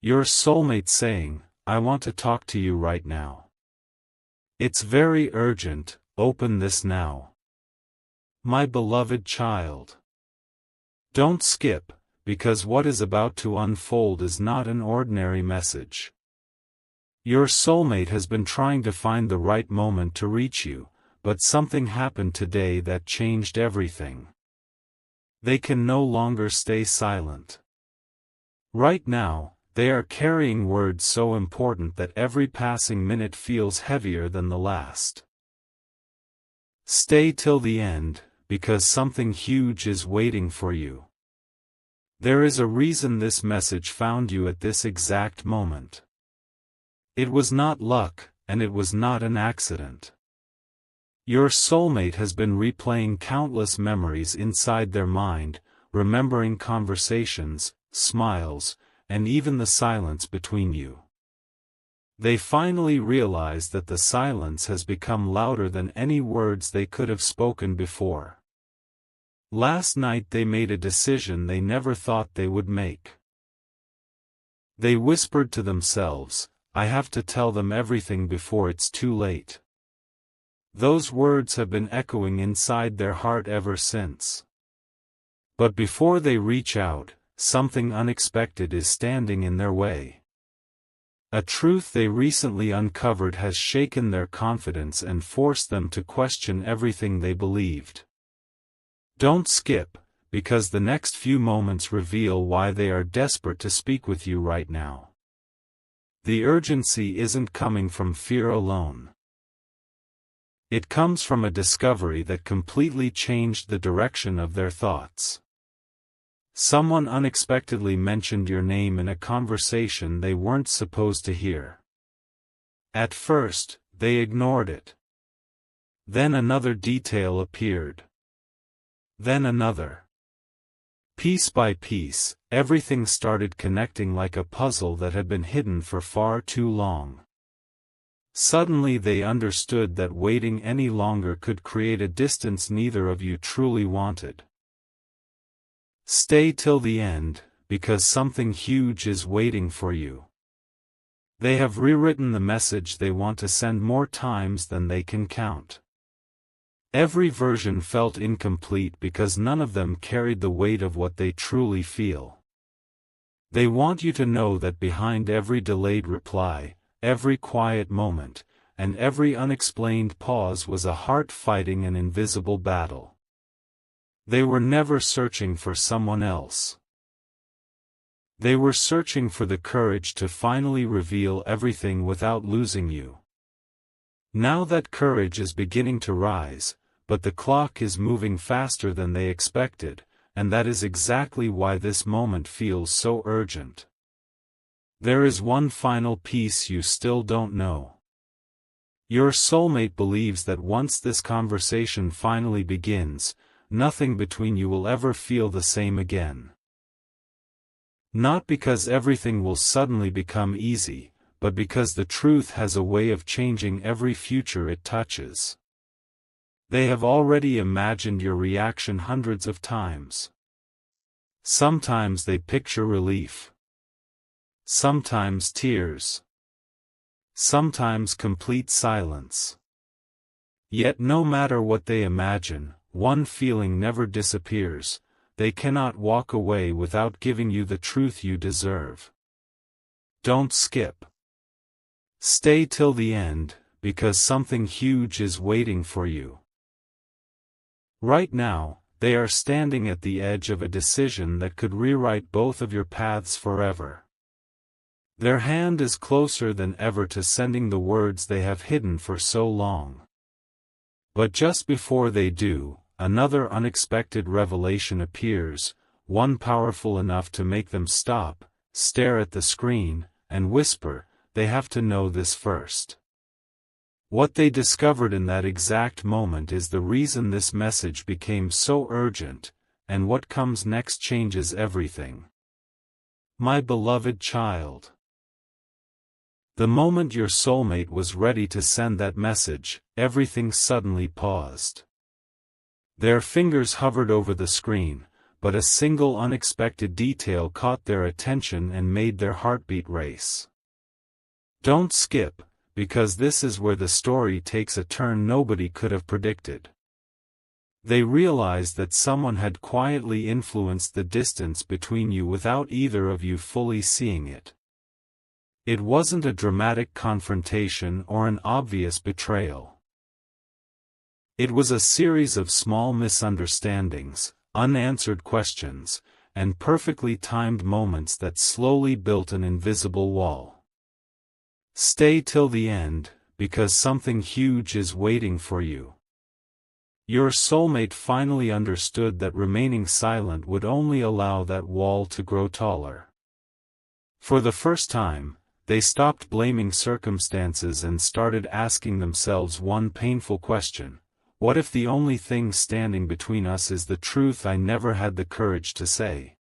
Your soulmate saying, "I want to talk to you right now. It's very urgent, open this now. My beloved child. Don't skip, because what is about to unfold is not an ordinary message. Your soulmate has been trying to find the right moment to reach you, but something happened today that changed everything. They can no longer stay silent. Right now, they are carrying words so important that every passing minute feels heavier than the last. Stay till the end, because something huge is waiting for you. There is a reason this message found you at this exact moment. It was not luck, and it was not an accident. Your soulmate has been replaying countless memories inside their mind, remembering conversations, smiles, and even the silence between you. They finally realize that the silence has become louder than any words they could have spoken before. Last night they made a decision they never thought they would make. They whispered to themselves, "I have to tell them everything before it's too late." Those words have been echoing inside their heart ever since. But before they reach out, something unexpected is standing in their way. A truth they recently uncovered has shaken their confidence and forced them to question everything they believed. Don't skip, because the next few moments reveal why they are desperate to speak with you right now. The urgency isn't coming from fear alone. It comes from a discovery that completely changed the direction of their thoughts. Someone unexpectedly mentioned your name in a conversation they weren't supposed to hear. At first, they ignored it. Then another detail appeared. Then another. Piece by piece, everything started connecting like a puzzle that had been hidden for far too long. Suddenly they understood that waiting any longer could create a distance neither of you truly wanted. Stay till the end, because something huge is waiting for you. They have rewritten the message they want to send more times than they can count. Every version felt incomplete because none of them carried the weight of what they truly feel. They want you to know that behind every delayed reply, every quiet moment, and every unexplained pause was a heart fighting an invisible battle. They were never searching for someone else. They were searching for the courage to finally reveal everything without losing you. Now that courage is beginning to rise, but the clock is moving faster than they expected, and that is exactly why this moment feels so urgent. There is one final piece you still don't know. Your soulmate believes that once this conversation finally begins, nothing between you will ever feel the same again. Not because everything will suddenly become easy, but because the truth has a way of changing every future it touches. They have already imagined your reaction hundreds of times. Sometimes they picture relief. Sometimes tears. Sometimes complete silence. Yet no matter what they imagine, one feeling never disappears: they cannot walk away without giving you the truth you deserve. Don't skip. Stay till the end, because something huge is waiting for you. Right now, they are standing at the edge of a decision that could rewrite both of your paths forever. Their hand is closer than ever to sending the words they have hidden for so long. But just before they do, another unexpected revelation appears, one powerful enough to make them stop, stare at the screen, and whisper, "They have to know this first." What they discovered in that exact moment is the reason this message became so urgent, and what comes next changes everything. My beloved child. The moment your soulmate was ready to send that message, everything suddenly paused. Their fingers hovered over the screen, but a single unexpected detail caught their attention and made their heartbeat race. Don't skip, because this is where the story takes a turn nobody could have predicted. They realized that someone had quietly influenced the distance between you without either of you fully seeing it. It wasn't a dramatic confrontation or an obvious betrayal. It was a series of small misunderstandings, unanswered questions, and perfectly timed moments that slowly built an invisible wall. Stay till the end, because something huge is waiting for you. Your soulmate finally understood that remaining silent would only allow that wall to grow taller. For the first time, they stopped blaming circumstances and started asking themselves one painful question: what if the only thing standing between us is the truth I never had the courage to say?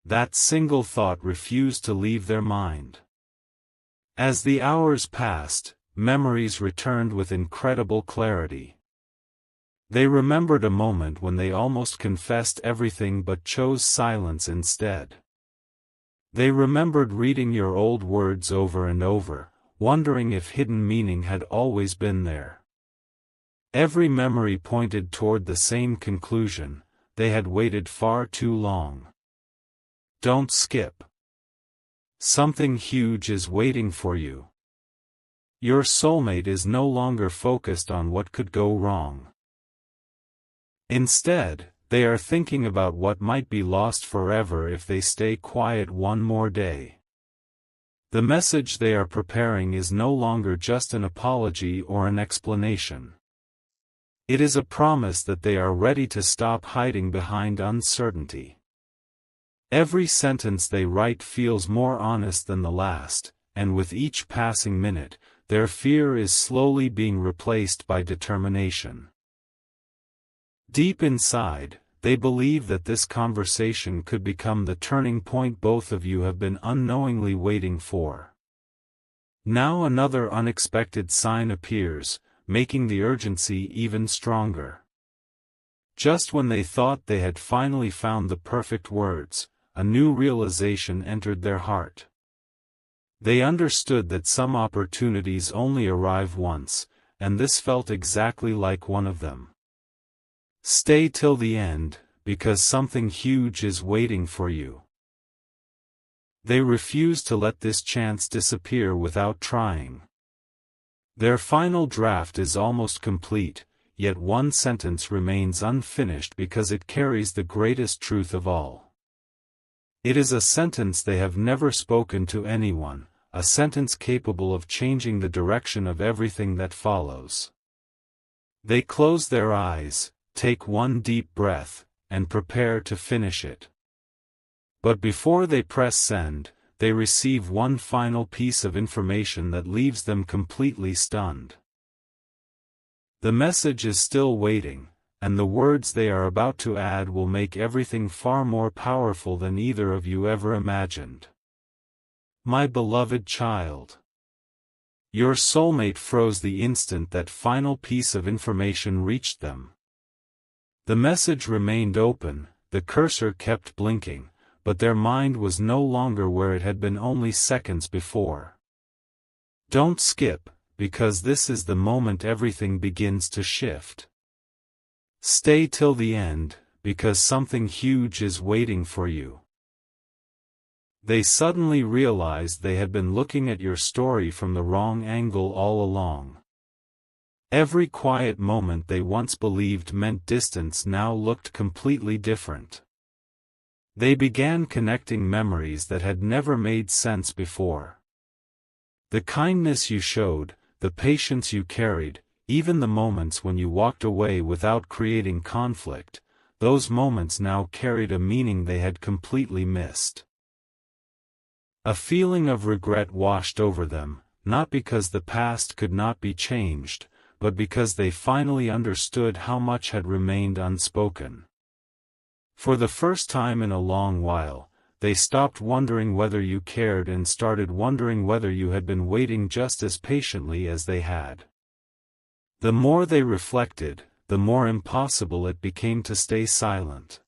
That single thought refused to leave their mind. As the hours passed, memories returned with incredible clarity. They remembered a moment when they almost confessed everything but chose silence instead. They remembered reading your old words over and over, wondering if hidden meaning had always been there. Every memory pointed toward the same conclusion: they had waited far too long. Don't skip. Something huge is waiting for you. Your soulmate is no longer focused on what could go wrong. Instead, they are thinking about what might be lost forever if they stay quiet one more day. The message they are preparing is no longer just an apology or an explanation. It is a promise that they are ready to stop hiding behind uncertainty. Every sentence they write feels more honest than the last, and with each passing minute, their fear is slowly being replaced by determination. Deep inside, they believe that this conversation could become the turning point both of you have been unknowingly waiting for. Now another unexpected sign appears, making the urgency even stronger. Just when they thought they had finally found the perfect words, a new realization entered their heart. They understood that some opportunities only arrive once, and this felt exactly like one of them. Stay till the end, because something huge is waiting for you. They refused to let this chance disappear without trying. Their final draft is almost complete, yet one sentence remains unfinished because it carries the greatest truth of all. It is a sentence they have never spoken to anyone, a sentence capable of changing the direction of everything that follows. They close their eyes, take one deep breath, and prepare to finish it. But before they press send, they receive one final piece of information that leaves them completely stunned. The message is still waiting, and the words they are about to add will make everything far more powerful than either of you ever imagined. My beloved child. Your soulmate froze the instant that final piece of information reached them. The message remained open, the cursor kept blinking, but their mind was no longer where it had been only seconds before. Don't skip, because this is the moment everything begins to shift. Stay till the end, because something huge is waiting for you. They suddenly realized they had been looking at your story from the wrong angle all along. Every quiet moment they once believed meant distance now looked completely different. They began connecting memories that had never made sense before. The kindness you showed, the patience you carried, even the moments when you walked away without creating conflict, those moments now carried a meaning they had completely missed. A feeling of regret washed over them, not because the past could not be changed, but because they finally understood how much had remained unspoken. For the first time in a long while, they stopped wondering whether you cared and started wondering whether you had been waiting just as patiently as they had. The more they reflected, the more impossible it became to stay silent.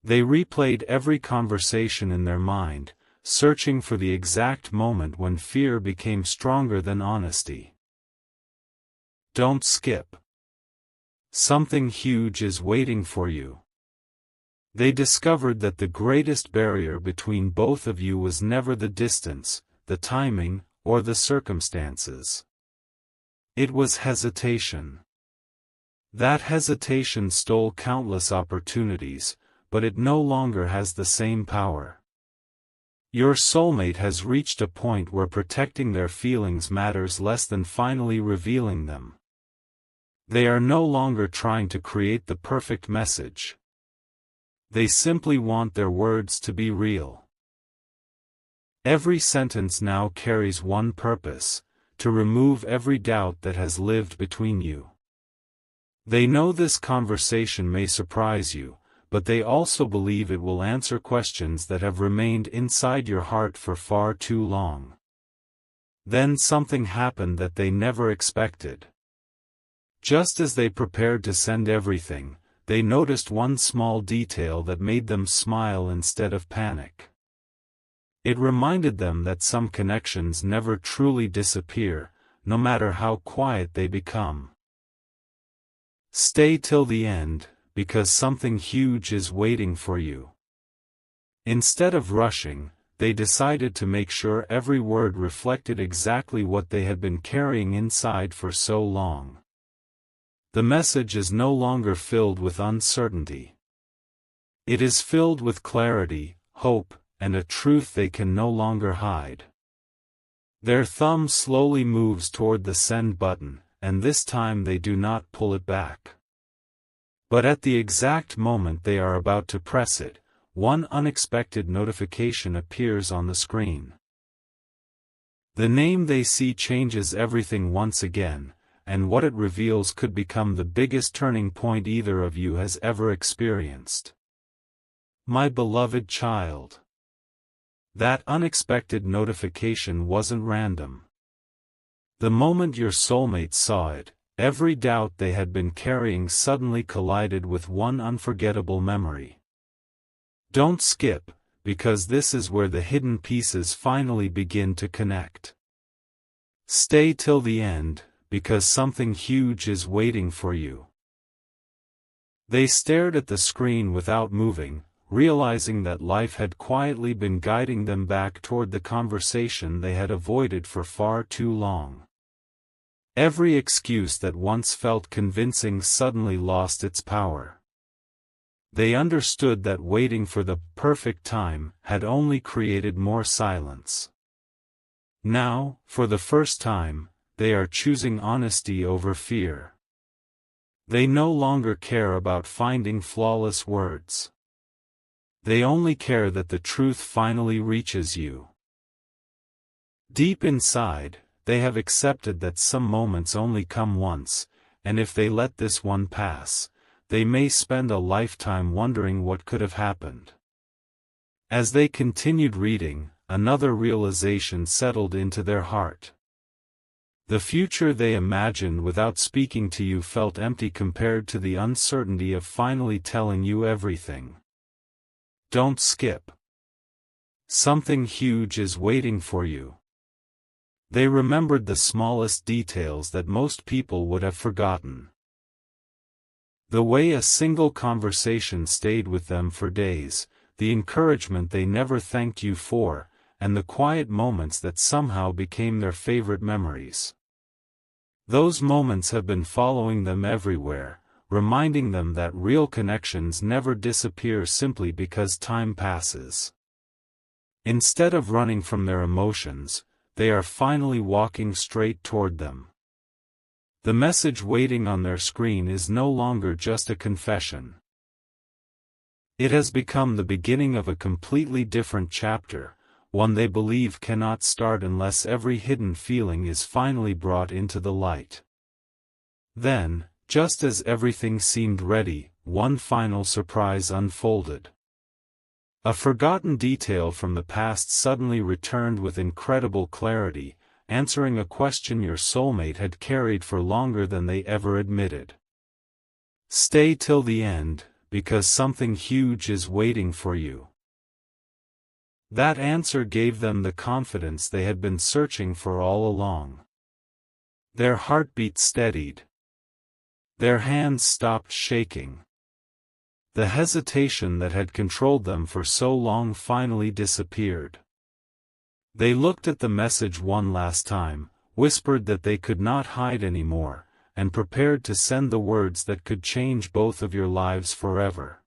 They replayed every conversation in their mind, searching for the exact moment when fear became stronger than honesty. Don't skip. Something huge is waiting for you. They discovered that the greatest barrier between both of you was never the distance, the timing, or the circumstances. It was hesitation. That hesitation stole countless opportunities, but it no longer has the same power. Your soulmate has reached a point where protecting their feelings matters less than finally revealing them. They are no longer trying to create the perfect message. They simply want their words to be real. Every sentence now carries one purpose: to remove every doubt that has lived between you. They know this conversation may surprise you, but they also believe it will answer questions that have remained inside your heart for far too long. Then something happened that they never expected. Just as they prepared to send everything, they noticed one small detail that made them smile instead of panic. It reminded them that some connections never truly disappear, no matter how quiet they become. Stay till the end, because something huge is waiting for you. Instead of rushing, they decided to make sure every word reflected exactly what they had been carrying inside for so long. The message is no longer filled with uncertainty. It is filled with clarity, hope, and a truth they can no longer hide. Their thumb slowly moves toward the send button, and this time they do not pull it back. But at the exact moment they are about to press it, one unexpected notification appears on the screen. The name they see changes everything once again, and what it reveals could become the biggest turning point either of you has ever experienced. My beloved child. That unexpected notification wasn't random. The moment your soulmate saw it, every doubt they had been carrying suddenly collided with one unforgettable memory. Don't skip, because this is where the hidden pieces finally begin to connect. Stay till the end, because something huge is waiting for you. They stared at the screen without moving, realizing that life had quietly been guiding them back toward the conversation they had avoided for far too long. Every excuse that once felt convincing suddenly lost its power. They understood that waiting for the perfect time had only created more silence. Now, for the first time, they are choosing honesty over fear. They no longer care about finding flawless words. They only care that the truth finally reaches you. Deep inside, they have accepted that some moments only come once, and if they let this one pass, they may spend a lifetime wondering what could have happened. As they continued reading, another realization settled into their heart. The future they imagined without speaking to you felt empty compared to the uncertainty of finally telling you everything. Don't skip. Something huge is waiting for you. They remembered the smallest details that most people would have forgotten. The way a single conversation stayed with them for days, the encouragement they never thanked you for, and the quiet moments that somehow became their favorite memories. Those moments have been following them everywhere, reminding them that real connections never disappear simply because time passes. Instead of running from their emotions, they are finally walking straight toward them. The message waiting on their screen is no longer just a confession. It has become the beginning of a completely different chapter, one they believe cannot start unless every hidden feeling is finally brought into the light. Then, just as everything seemed ready, one final surprise unfolded. A forgotten detail from the past suddenly returned with incredible clarity, answering a question your soulmate had carried for longer than they ever admitted. Stay till the end, because something huge is waiting for you. That answer gave them the confidence they had been searching for all along. Their heartbeat steadied. Their hands stopped shaking. The hesitation that had controlled them for so long finally disappeared. They looked at the message one last time, whispered that they could not hide anymore, and prepared to send the words that could change both of your lives forever.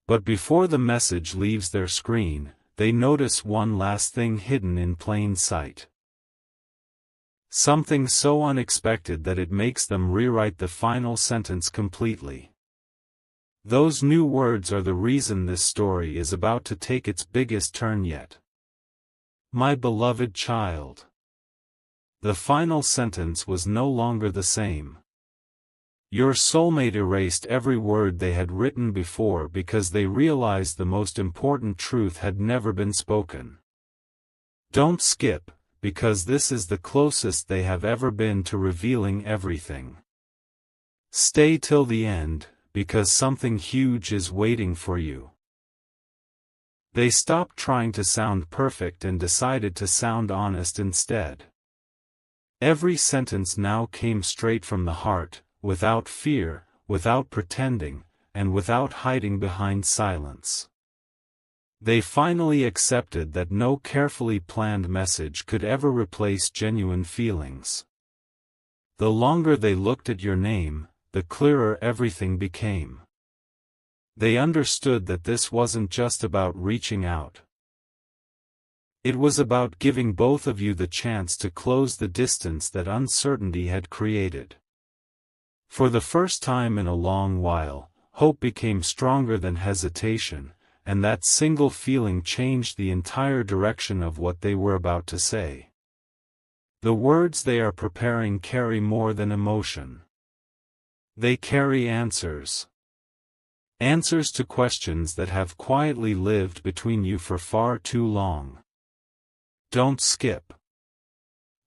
But before the message leaves their screen, they notice one last thing hidden in plain sight. Something so unexpected that it makes them rewrite the final sentence completely. Those new words are the reason this story is about to take its biggest turn yet. My beloved child. The final sentence was no longer the same. Your soulmate erased every word they had written before because they realized the most important truth had never been spoken. Don't skip, because this is the closest they have ever been to revealing everything. Stay till the end, because something huge is waiting for you. They stopped trying to sound perfect and decided to sound honest instead. Every sentence now came straight from the heart, without fear, without pretending, and without hiding behind silence. They finally accepted that no carefully planned message could ever replace genuine feelings. The longer they looked at your name, the clearer everything became. They understood that this wasn't just about reaching out. It was about giving both of you the chance to close the distance that uncertainty had created. For the first time in a long while, hope became stronger than hesitation, and that single feeling changed the entire direction of what they were about to say. The words they are preparing carry more than emotion. They carry answers. Answers to questions that have quietly lived between you for far too long. Don't skip.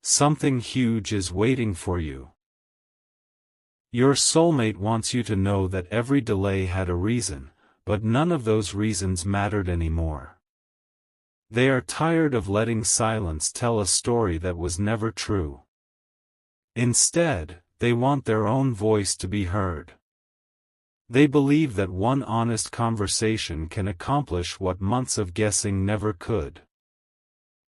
Something huge is waiting for you. Your soulmate wants you to know that every delay had a reason, but none of those reasons mattered anymore. They are tired of letting silence tell a story that was never true. Instead, they want their own voice to be heard. They believe that one honest conversation can accomplish what months of guessing never could.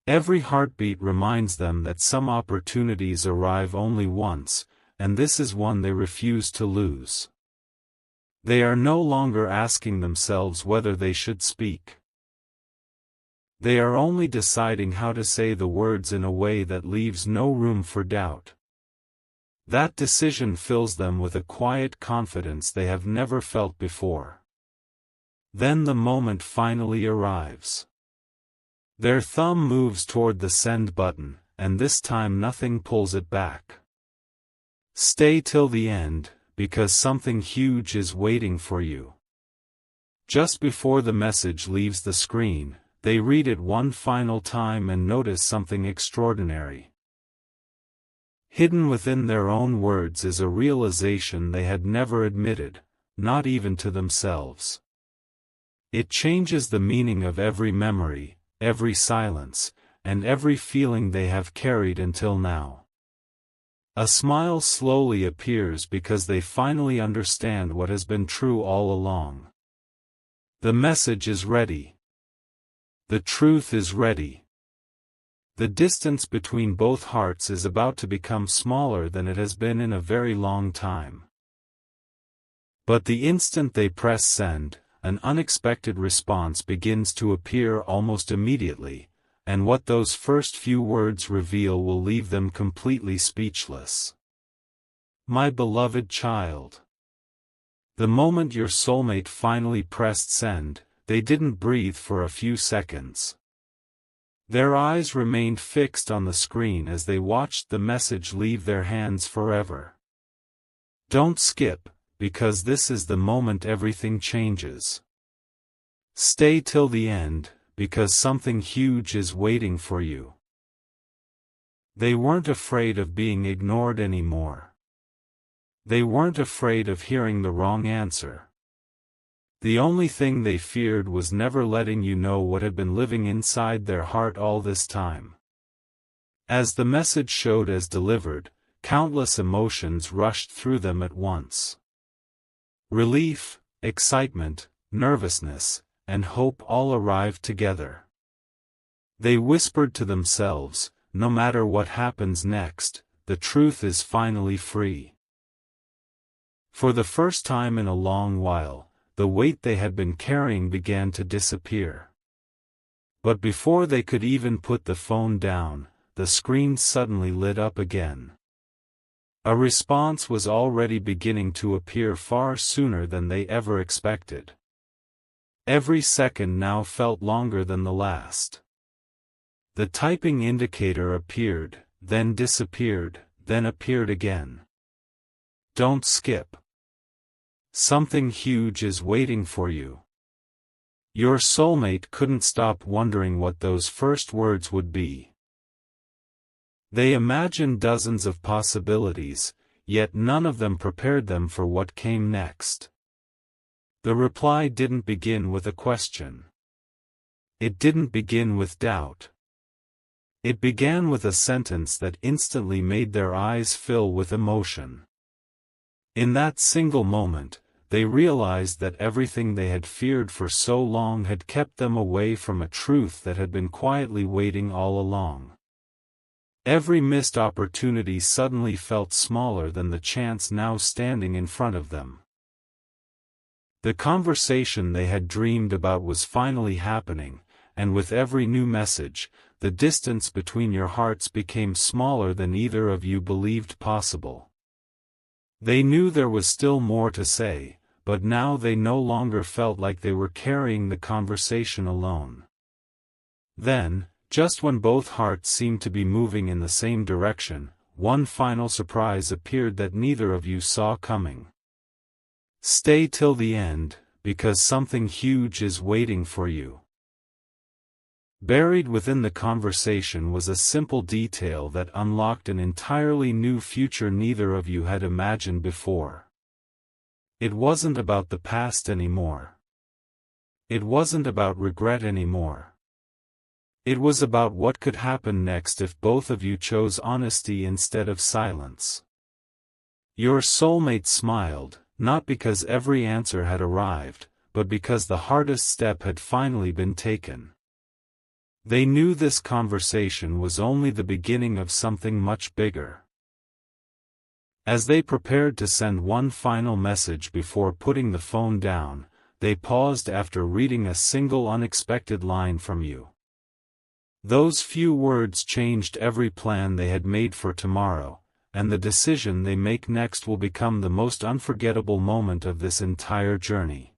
Every heartbeat reminds them that some opportunities arrive only once, and this is one they refuse to lose. They are no longer asking themselves whether they should speak. They are only deciding how to say the words in a way that leaves no room for doubt. That decision fills them with a quiet confidence they have never felt before. Then the moment finally arrives. Their thumb moves toward the send button, and this time nothing pulls it back. Stay till the end, because something huge is waiting for you. Just before the message leaves the screen, they read it one final time and notice something extraordinary. Hidden within their own words is a realization they had never admitted, not even to themselves. It changes the meaning of every memory, every silence, and every feeling they have carried until now. A smile slowly appears because they finally understand what has been true all along. The message is ready. The truth is ready. The distance between both hearts is about to become smaller than it has been in a very long time. But the instant they press send, an unexpected response begins to appear almost immediately, and what those first few words reveal will leave them completely speechless. My beloved child. The moment your soulmate finally pressed send, they didn't breathe for a few seconds. Their eyes remained fixed on the screen as they watched the message leave their hands forever. Don't skip, because this is the moment everything changes. Stay till the end, because something huge is waiting for you. They weren't afraid of being ignored anymore. They weren't afraid of hearing the wrong answer. The only thing they feared was never letting you know what had been living inside their heart all this time. As the message showed as delivered, countless emotions rushed through them at once. Relief, excitement, nervousness, and hope all arrived together. They whispered to themselves, "No matter what happens next, the truth is finally free." For the first time in a long while, the weight they had been carrying began to disappear. But before they could even put the phone down, the screen suddenly lit up again. A response was already beginning to appear far sooner than they ever expected. Every second now felt longer than the last. The typing indicator appeared, then disappeared, then appeared again. "Don't skip. Something huge is waiting for you." Your soulmate couldn't stop wondering what those first words would be. They imagined dozens of possibilities, yet none of them prepared them for what came next. The reply didn't begin with a question. It didn't begin with doubt. It began with a sentence that instantly made their eyes fill with emotion. In that single moment, they realized that everything they had feared for so long had kept them away from a truth that had been quietly waiting all along. Every missed opportunity suddenly felt smaller than the chance now standing in front of them. The conversation they had dreamed about was finally happening, and with every new message, the distance between your hearts became smaller than either of you believed possible. They knew there was still more to say, but now they no longer felt like they were carrying the conversation alone. Then, just when both hearts seemed to be moving in the same direction, one final surprise appeared that neither of you saw coming. Stay till the end, because something huge is waiting for you. Buried within the conversation was a simple detail that unlocked an entirely new future neither of you had imagined before. It wasn't about the past anymore. It wasn't about regret anymore. It was about what could happen next if both of you chose honesty instead of silence. Your soulmate smiled, not because every answer had arrived, but because the hardest step had finally been taken. They knew this conversation was only the beginning of something much bigger. As they prepared to send one final message before putting the phone down, they paused after reading a single unexpected line from you. Those few words changed every plan they had made for tomorrow, and the decision they make next will become the most unforgettable moment of this entire journey.